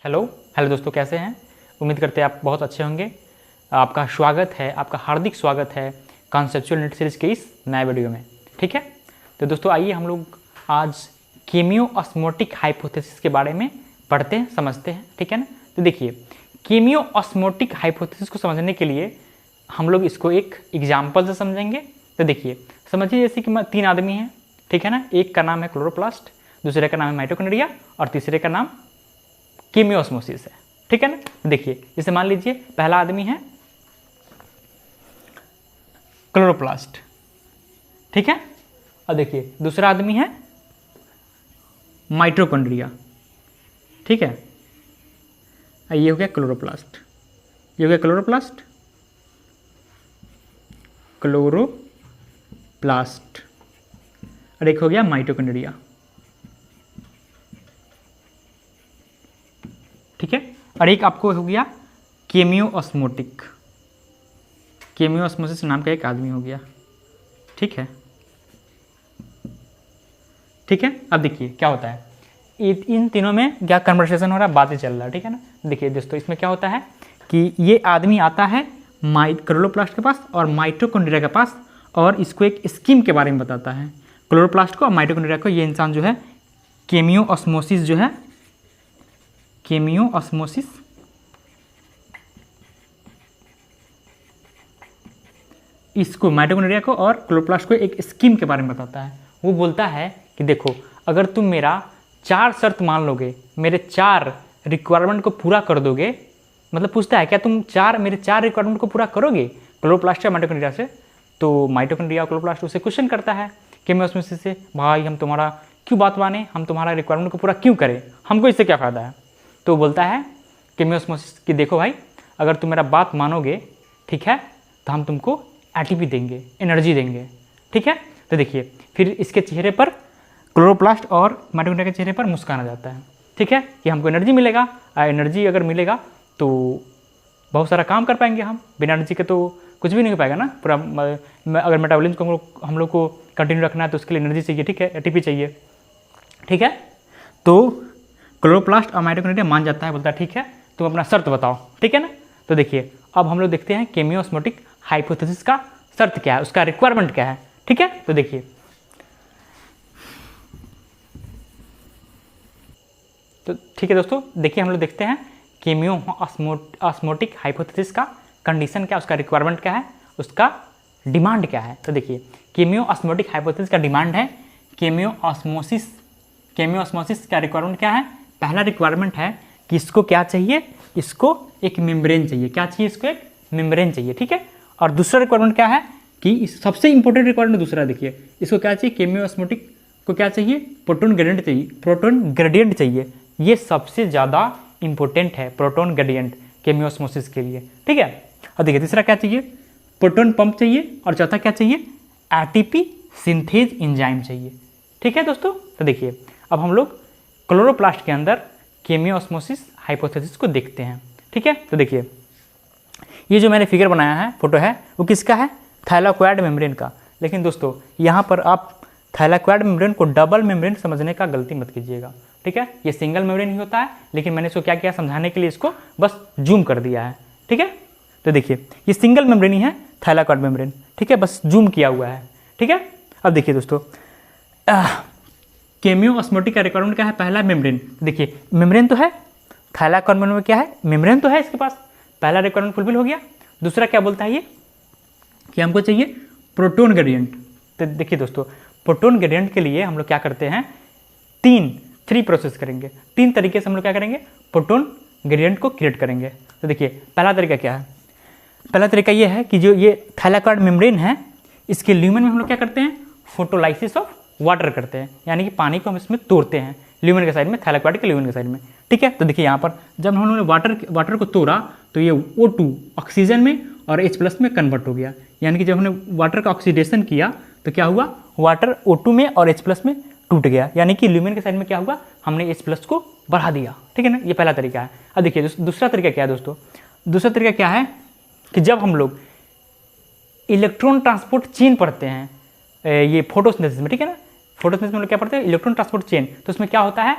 Hello hello दोस्तों, कैसे हैं? उम्मीद करते हैं आप बहुत अच्छे होंगे। आपका स्वागत है, आपका हार्दिक स्वागत है कॉन्सेप्चुअल नीट सीरीज़ के इस नए वीडियो में। ठीक है, तो दोस्तों आइए हम लोग आज कीमियो-ऑस्मोटिक हाइपोथेसिस के बारे में पढ़ते हैं, समझते हैं। ठीक है ना। तो देखिए, कीमियो-ऑस्मोटिक हाइपोथेसिस को समझने के लिए हम लोग इसको एक एग्जाम्पल से समझेंगे। तो देखिए, समझिए जैसे कि 3 आदमी हैं, ठीक है ना। एक का नाम है क्लोरोप्लास्ट, दूसरे का नाम है माइटोकॉन्ड्रिया और तीसरे का नाम कीमियोस्मोसिस है। ठीक है ना। देखिए, जैसे मान लीजिए पहला आदमी है क्लोरोप्लास्ट, ठीक है। और देखिए दूसरा आदमी है माइटोकॉन्ड्रिया, ठीक है। ये हो गया क्लोरोप्लास्ट, ये हो गया क्लोरोप्लास्ट, क्लोरोप्लास्ट, और एक हो गया माइटोकॉन्ड्रिया, ठीक है। और एक आपको हो गया कीमियोस्मोटिक, कीमियोस्मोसिस नाम का एक आदमी हो गया, ठीक है। ठीक है, अब देखिए क्या होता है, इन तीनों में क्या कन्वर्सेशन हो रहा है, बातें चल रहा है, ठीक है ना। देखिए दोस्तों, इसमें क्या होता है कि ये आदमी आता है क्लोरोप्लास्ट के पास और माइटोकॉन्ड्रिया के पास, और इसको एक स्कीम के बारे में बताता है। क्लोरोप्लास्ट को और माइटोकॉन्ड्रिया को, ये इंसान जो है कीमियोस्मोसिस जो है, कीमियोस्मोसिस इसको माइटोकॉन्ड्रिया को और क्लोरोप्लास्ट को एक स्कीम के बारे में बताता है। वो बोलता है कि देखो, अगर तुम मेरा 4 शर्त मान लोगे, मेरे 4 रिक्वायरमेंट को पूरा कर दोगे, मतलब पूछता है क्या तुम मेरे 4 रिक्वायरमेंट को पूरा करोगे क्लोरोप्लास्ट या माइटोकॉन्ड्रिया से। तो माइटोकॉन्ड्रिया और क्लोरोप्लास्ट उसे क्वेश्चन करता है कीमियोस्मोसिस से, भाई हम तुम्हारा क्यों बात माने, हम तुम्हारा रिक्वायरमेंट को पूरा क्यों करें, हमको इससे क्या फ़ायदा है। तो बोलता है कीमियोस्मोसिस कि देखो भाई, अगर तुम मेरा बात मानोगे, ठीक है, तो हम तुमको एटीपी देंगे, एनर्जी देंगे, ठीक है। तो देखिए, फिर इसके चेहरे पर, क्लोरोप्लास्ट और माइटोकॉन्ड्रिया के चेहरे पर मुस्कान आ जाता है, ठीक है, कि हमको एनर्जी मिलेगा। एनर्जी अगर मिलेगा तो बहुत सारा काम कर पाएंगे हम, बिना एनर्जी के तो कुछ भी नहीं हो पाएगा ना पूरा। अगर मेटाबॉलिज्म को हम लोग को कंटिन्यू रखना है तो उसके लिए एनर्जी चाहिए, ठीक है, एटीपी चाहिए, ठीक है। तो क्लोरोप्लास्ट और माइटोकॉन्ड्रिया मान जाता है, बोलता है ठीक है, तुम अपना शर्त बताओ, ठीक है ना। तो देखिए, अब हम लोग देखते हैं कीमियोस्मोटिक हाइपोथेसिस का शर्त क्या है, उसका रिक्वायरमेंट क्या है, ठीक है। तो देखिए, तो ठीक है दोस्तों, देखिए हम लोग देखते हैं कीमियोस्मोटिक हाइपोथेसिस का कंडीशन क्या, उसका रिक्वायरमेंट क्या है, उसका डिमांड क्या है। तो देखिए, कीमियोस्मोटिक हाइपोथेसिस का डिमांड है कीमियोस्मोसिस, कीमियोस्मोसिस का रिक्वायरमेंट क्या है, पहला रिक्वायरमेंट है कि इसको क्या चाहिए, इसको एक मेम्ब्रेन चाहिए, क्या चाहिए, इसको एक मेम्ब्रेन चाहिए, ठीक है। और दूसरा रिक्वायरमेंट क्या है कि सबसे इंपॉर्टेंट रिक्वायरमेंट दूसरा, देखिए इसको क्या चाहिए, कीमियोस्मोटिक को क्या चाहिए, प्रोटॉन ग्रेडियंट चाहिए, प्रोटॉन ग्रेडियंट चाहिए। ये सबसे ज़्यादा इंपॉर्टेंट है, प्रोटॉन ग्रेडियंट कीमियोस्मोसिस के लिए, ठीक है। और देखिए तीसरा क्या चाहिए, प्रोटॉन पंप चाहिए, और चौथा क्या चाहिए, एटीपी सिंथेज एंजाइम चाहिए, ठीक है दोस्तों। तो देखिए, अब हम लोग क्लोरोप्लास्ट के अंदर कीमियोस्मोसिस हाइपोथेसिस को देखते हैं, ठीक है। तो देखिए, ये जो मैंने फिगर बनाया है, फोटो है, वो किसका है, थाइलाकोइड मेम्ब्रेन का। लेकिन दोस्तों यहाँ पर आप थाइलाकोइड मेम्ब्रेन को डबल मेम्ब्रेन समझने का गलती मत कीजिएगा, ठीक है। ये सिंगल मेम्ब्रेन ही होता है, लेकिन मैंने इसको क्या किया, समझाने के लिए इसको बस जूम कर दिया है, ठीक है। तो देखिए, ये सिंगल मेम्ब्रेन ही है, थाइलाकोइड मेम्ब्रेन, ठीक है, बस जूम किया हुआ है, ठीक है। अब देखिए दोस्तों, कीमियोस्मोटिक का रिक्वायरमेंट क्या है, पहला मेम्ब्रेन। देखिए मेम्ब्रेन तो है, थाइलाकोइड मेम्ब्रेन में क्या है, मेम्ब्रेन तो है इसके पास, पहला रिक्वायरमेंट फुलफिल हो गया। दूसरा क्या बोलता है ये कि हमको चाहिए प्रोटॉन ग्रेडियंट। तो देखिए दोस्तों, प्रोटॉन ग्रेडियंट के लिए हम लोग क्या करते हैं, 3 प्रोसेस करेंगे, 3 तरीके से हम लोग क्या करेंगे, प्रोटॉन ग्रेडियंट को क्रिएट करेंगे। तो देखिए पहला तरीका क्या है, पहला तरीका ये है कि जो ये थाइलाकोइड मेम्ब्रेन है, इसके ल्यूमेन में हम लोग क्या करते हैं, फोटोलाइसिस ऑफ वाटर करते हैं, यानी कि पानी को हम इसमें तोड़ते हैं, ल्यूमेन के साइड में, थाइलाकोइड के ल्यूमेन के साइड में, ठीक है। तो देखिए यहाँ पर जब हम लोगों ने वाटर को तोड़ा तो ये O2 ऑक्सीजन में और H+ में कन्वर्ट हो गया, यानी कि जब हमने वाटर का ऑक्सीडेशन किया तो क्या हुआ, वाटर O2 में और H+ में टूट गया, यानी कि ल्यूमेन के साइड में क्या हुआ, हमने H+ को बढ़ा दिया, ठीक है ना। ये पहला तरीका है। अब देखिए दूसरा तरीका क्या है दोस्तों, दूसरा तरीका क्या है कि जब हम लोग इलेक्ट्रॉन ट्रांसपोर्ट चेन पढ़ते हैं ये फोटोसिंथेसिस में, ठीक है ना, फोटोसिंथेसिस में हम लोग क्या पढ़ते हैं, इलेक्ट्रॉन ट्रांसपोर्ट चेन। तो उसमें क्या होता है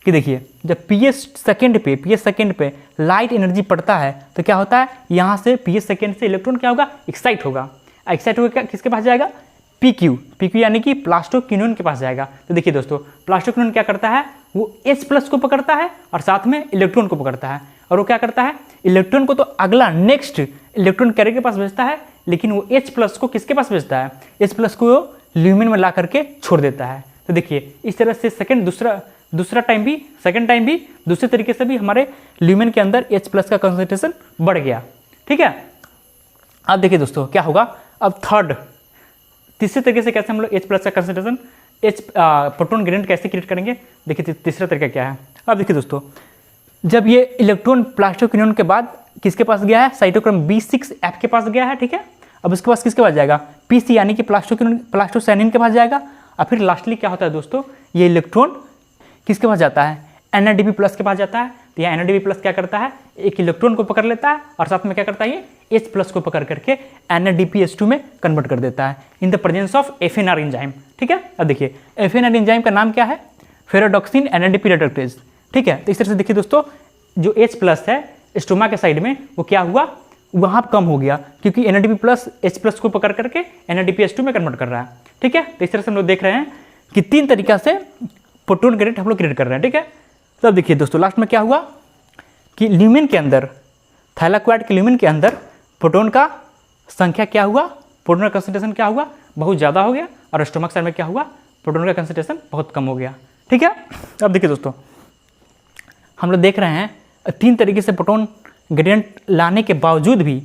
कि देखिए जब पीएस सेकेंड पे लाइट एनर्जी पड़ता है तो क्या होता है, यहाँ से पीएस सेकेंड से इलेक्ट्रॉन क्या होगा, एक्साइट होगा। एक्साइट होकर किसके पास जाएगा, पीक्यू यानी कि प्लास्टोक्विनोन के पास जाएगा। तो देखिए दोस्तों प्लास्टोक्विनोन क्या करता है, वो H+ को पकड़ता है और साथ में इलेक्ट्रॉन को पकड़ता है, और वो क्या करता है, इलेक्ट्रॉन को तो अगला नेक्स्ट इलेक्ट्रॉन कैरियर के पास भेजता है, लेकिन वो H+ को किसके पास भेजता है, H+ को ल्यूमेन में ला करके छोड़ देता है। तो देखिए इस तरह से दूसरा टाइम भी सेकंड टाइम भी दूसरे तरीके से भी हमारे ल्यूमेन के अंदर H+ का कंसंट्रेशन बढ़ गया। ठीक है, अब देखिए दोस्तों क्या होगा, अब तीसरे तरीके से कैसे हम लोग H+ का कंसंट्रेशन प्रोटॉन ग्रेडिएंट कैसे क्रिएट करेंगे। देखिए तीसरा तरीका क्या है। अब देखिए दोस्तों जब ये इलेक्ट्रॉन प्लास्टोक्विनोन के बाद किसके पास गया है, साइटोक्रोम B6F के पास गया है। ठीक है, अब उसके पास किसके पास जाएगा, PC यानी कि प्लास्टोसाइनिन के पास जाएगा। और फिर लास्टली क्या होता है दोस्तों, ये इलेक्ट्रॉन किसके पास जाता है, NADP+ के पास जाता है। तो यह NADP+ क्या करता है, एक इलेक्ट्रॉन को पकड़ लेता है और साथ में क्या करता है, ये H+ को पकड़ करके NADPH2 में कन्वर्ट कर देता है in the presence of FNR enzyme. ठीक है, अब देखिए FNR एंजाइम का नाम क्या है, फेरोडॉक्सिन NADP रिडक्टेज। ठीक है, तो इस तरह से देखिए दोस्तों जो H+ है स्टोमा के साइड में वो क्या हुआ, वहाँ कम हो गया क्योंकि NADP+ H+ को पकड़ करके NADPH2 में कन्वर्ट कर रहा है। ठीक है, तो इस तरह से हम लोग देख रहे हैं कि 3 तरीका से प्रोटॉन ग्रेडिएंट हम लोग क्रिएट कर रहे हैं। ठीक है, तो अब देखिए दोस्तों लास्ट में क्या हुआ कि ल्यूमेन के अंदर, थैलाक्वाइड के ल्यूमेन के अंदर प्रोटॉन का संख्या क्या हुआ, प्रोटॉन का कंसंट्रेशन क्या हुआ, बहुत ज़्यादा हो गया, और स्टोमक साइड में क्या हुआ, प्रोटॉन का कंसंट्रेशन बहुत कम हो गया। ठीक है, अब देखिए दोस्तों हम लोग देख रहे हैं 3 तरीके से प्रोटॉन ग्रेडिएंट लाने के बावजूद भी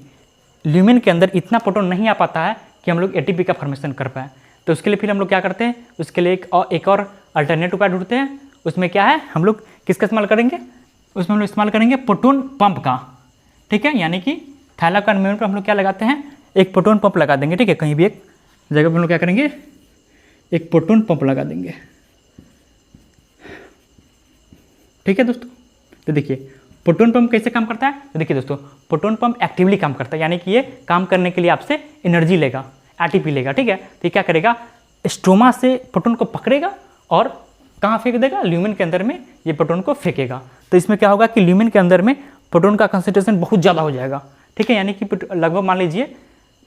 ल्यूमेन के अंदर इतना प्रोटॉन नहीं आ पाता है कि हम लोग ATP का फॉर्मेशन कर पाए। तो उसके लिए फिर हम लोग क्या करते हैं, उसके लिए एक और अल्टरनेट उपाय ढूंढते हैं। उसमें क्या है, हम लोग किसका इस्तेमाल करेंगे, उसमें हम लोग इस्तेमाल करेंगे प्रोटॉन पंप का। ठीक है, यानी कि थैलाक्वाइड मेम्ब्रेन पर हम लोग क्या लगाते हैं, एक प्रोटॉन पंप लगा देंगे। ठीक है, कहीं भी एक जगह पर हम लोग क्या करेंगे, एक प्रोटॉन पंप लगा देंगे। ठीक है दोस्तों, तो देखिए प्रोटॉन पंप कैसे काम करता है। तो देखिए दोस्तों प्रोटॉन पंप एक्टिवली काम करता है, यानी कि ये काम करने के लिए आपसे एनर्जी लेगा, ATP लेगा। ठीक है, तो ये क्या करेगा, स्ट्रोमा से प्रोटॉन को पकड़ेगा और कहाँ फेंक देगा, ल्यूमेन के अंदर में ये प्रोटॉन को फेंकेगा। तो इसमें क्या होगा कि ल्यूमेन के अंदर में प्रोटॉन का कंसंट्रेशन बहुत ज़्यादा हो जाएगा। ठीक है, यानी कि लगभग मान लीजिए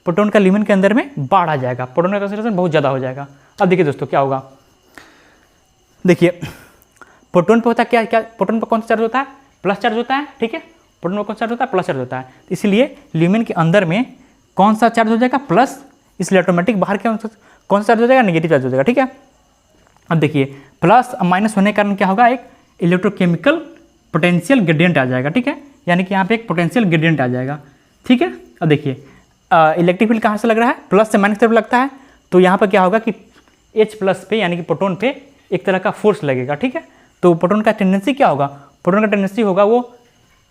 प्रोटॉन का ल्यूमेन के अंदर में बाढ़ आ जाएगा, प्रोटॉन का कंसंट्रेशन बहुत ज़्यादा हो जाएगा। अब देखिए दोस्तों क्या होगा, देखिए प्रोटॉन पे होता है क्या, प्रोटॉन पर कौन सा चार्ज होता है, प्लस चार्ज होता है। ठीक है, प्रोटॉन पर कौन सा चार्ज होता है, प्लस चार्ज होता है। इसलिए ल्यूमेन के अंदर में कौन सा चार्ज हो जाएगा, प्लस, इसलिए ऑटोमेटिक बाहर क्या कौन सा चार्ज हो जाएगा, नेगेटिव चार्ज हो जाएगा। ठीक है, अब देखिए प्लस माइनस होने के कारण क्या होगा, एक इलेक्ट्रोकेमिकल पोटेंशियल ग्रेडिएंट आ जाएगा। ठीक है, यानी कि यहाँ पे एक पोटेंशियल ग्रेडिएंट आ जाएगा। ठीक है, अब देखिए इलेक्ट्रिक फील्ड कहाँ से लग रहा है, प्लस से माइनस तरफ लगता है। तो यहाँ पर क्या होगा कि H+ पे यानी कि प्रोटॉन पे एक तरह का फोर्स लगेगा। ठीक है, तो प्रोटॉन का टेंडेंसी क्या होगा, प्रोटॉन का टेंडेंसी होगा वो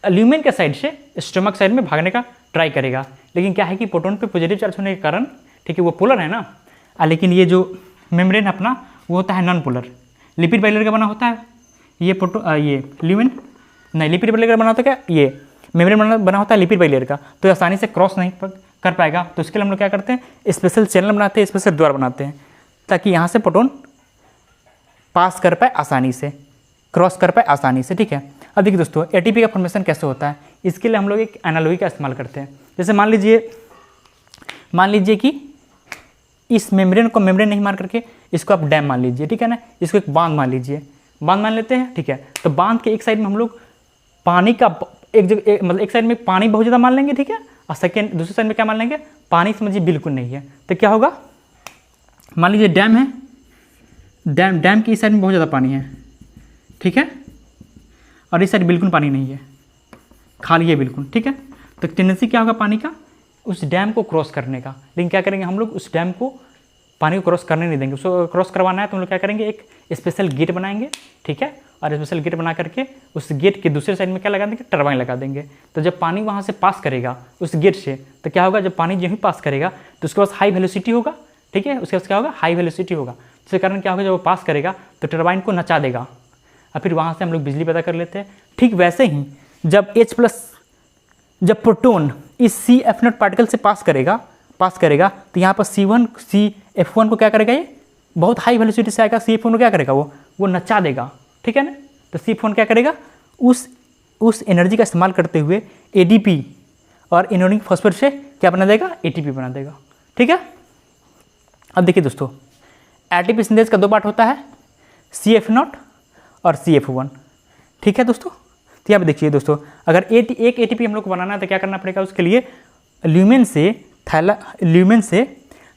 ल्यूमेन के साइड से स्टोमक साइड में भागने का ट्राई करेगा। लेकिन क्या है कि प्रोटॉन पे पॉजिटिव चार्ज होने के कारण, ठीक है, वो पोलर है ना, लेकिन ये जो मेम्ब्रेन अपना वो होता है नॉन पोलर, लिपिड बाइलेयर का बना होता है। ये ल्यूमेन नहीं, लिपिड बाइलेयर का बना होता है क्या, ये मेम्ब्रेन बना होता है लिपिड बाइलेयर का, तो आसानी से क्रॉस नहीं कर पाएगा। तो इसके लिए हम लोग क्या करते हैं, स्पेशल चैनल बनाते हैं, स्पेशल द्वार बनाते हैं, ताकि यहाँ से प्रोटॉन पास कर पाए आसानी से, क्रॉस कर पाए आसानी से। ठीक है, अब देखिए दोस्तों ATP का फॉर्मेशन कैसे होता है, इसके लिए हम लोग एक एनालॉजी का इस्तेमाल करते हैं। जैसे मान लीजिए कि इस मेम्ब्रेन को मेम्ब्रेन नहीं मार करके इसको आप डैम मान लीजिए। ठीक है ना, इसको एक बांध मान लीजिए, बांध मान लेते हैं। ठीक है, तो बांध के एक साइड में हम लोग पानी का मतलब एक साइड में पानी बहुत ज़्यादा मान लेंगे। ठीक है, और दूसरे साइड में क्या मान लेंगे, पानी समझिए बिल्कुल नहीं है। तो क्या होगा, मान लीजिए डैम है, डैम की इस साइड में बहुत ज़्यादा पानी है। ठीक है, और इस साइड बिल्कुल पानी नहीं है, खाली है बिल्कुल। ठीक है, तो टेंडेंसी क्या होगा पानी का, उस डैम को क्रॉस करने का। लेकिन क्या करेंगे हम लोग, उस डैम को पानी को क्रॉस करने नहीं देंगे। उसको क्रॉस करवाना है तो हम लोग क्या करेंगे, एक स्पेशल गेट बनाएंगे। ठीक है, और स्पेशल गेट बना करके उस गेट के दूसरे साइड में क्या लगा देंगे, टरबाइन लगा देंगे। तो जब पानी वहाँ से पास करेगा उस गेट से, तो क्या होगा, जब पानी जो ही पास करेगा तो उसके पास हाई वेलोसिटी होगा। ठीक है, उसके पास क्या होगा, हाई वेलोसिटी होगा। जिसके कारण क्या होगा, जब वो पास करेगा तो टरबाइन को नचा देगा और फिर वहाँ से हम लोग बिजली पैदा कर लेते हैं। ठीक वैसे ही जब प्रोटॉन इस CF0 पार्टिकल से पास करेगा तो यहाँ पर CF1 को क्या करेगा, ये बहुत हाई वेलोसिटी से आएगा, CF1 को क्या करेगा, वो नचा देगा। ठीक है ना, तो CF1 क्या करेगा, उस एनर्जी का इस्तेमाल करते हुए ADP और इनोनिक फॉस्फेट से क्या बना देगा, ATP बना देगा। ठीक है। अब देखिए दोस्तों, ATP सिंथेसिस का 2 पार्ट होता है, CF0 और CF1। ठीक है दोस्तों। तो यहाँ पे देखिए दोस्तों, अगर एक ATP हम लोग को बनाना है तो क्या करना पड़ेगा, उसके लिए ल्यूमेन से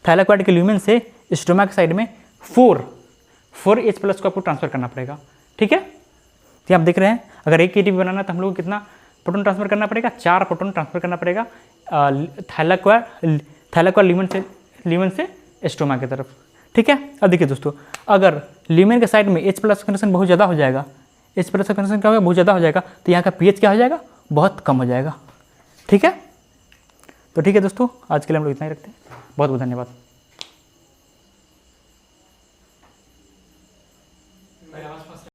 थाइलाकोइड के ल्यूमेन से स्टोमा के साइड में 4H+ को आपको ट्रांसफर करना पड़ेगा। ठीक है। तो आप देख रहे हैं, अगर एक ATP बनाना है तो हम लोग को कितना प्रोटॉन ट्रांसफर करना पड़ेगा, 4 प्रोटॉन ट्रांसफर करना पड़ेगा थाइलाकोइड ल्यूमेन से स्टोमा की तरफ। ठीक है। अब देखिए दोस्तों, अगर ल्यूमेन के साइड में H+ कंडीशन बहुत ज़्यादा हो जाएगा, H+ कंडीशन क्या होगा, बहुत ज़्यादा हो जाएगा, तो यहाँ का pH क्या हो जाएगा, बहुत कम हो जाएगा। ठीक है। तो ठीक है दोस्तों, आज के लिए हम लोग इतना ही रखते हैं। बहुत बहुत धन्यवाद।